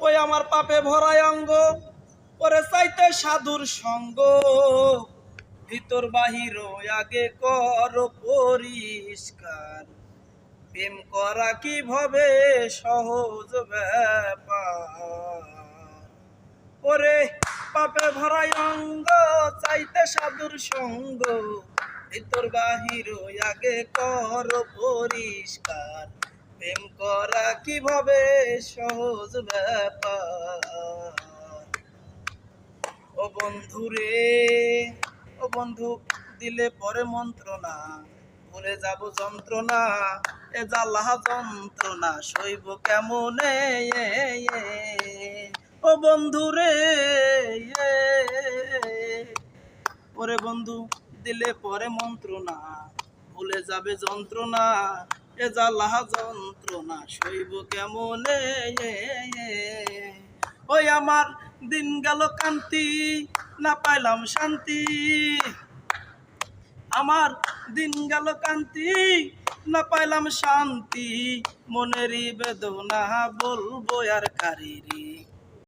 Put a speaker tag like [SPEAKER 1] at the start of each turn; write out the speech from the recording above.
[SPEAKER 1] ওই আমার পাপে ভরায় অঙ্গ, ওরে চাইতে সাধুর সঙ্গ। ভিতর বাহির আগে কর পরিষ্কার, প্রেম করা কিভাবে সহজ ব্যাপার। ওরে পাপে ভরায় অঙ্গ, চাইতে সাধুর সঙ্গ। ভিতর বাহির আগে কর পরিষ্কার, প্রেম করা কিভাবে সহজ ব্যাপার। ও বন্ধু রে, ও বন্ধু দিলে পরে মন্ত্রণা, ভুলে যাব যন্ত্রণা। এ জ্বালা যন্ত্রণা সইব কেমনে। ও বন্ধু রে, ওরে বন্ধু দিলে পরে মন্ত্রণা, ভুলে যাবে যন্ত্রণা। এ জ্বালা যন্ত্রণা সইব কেমনে। ওই আমার দিন গেল কান্তি, না পাইলাম শান্তি। আমার দিন গেল কান্তি, না পাইলাম শান্তি। মনেরই বেদনা বলবো আর কারিরি।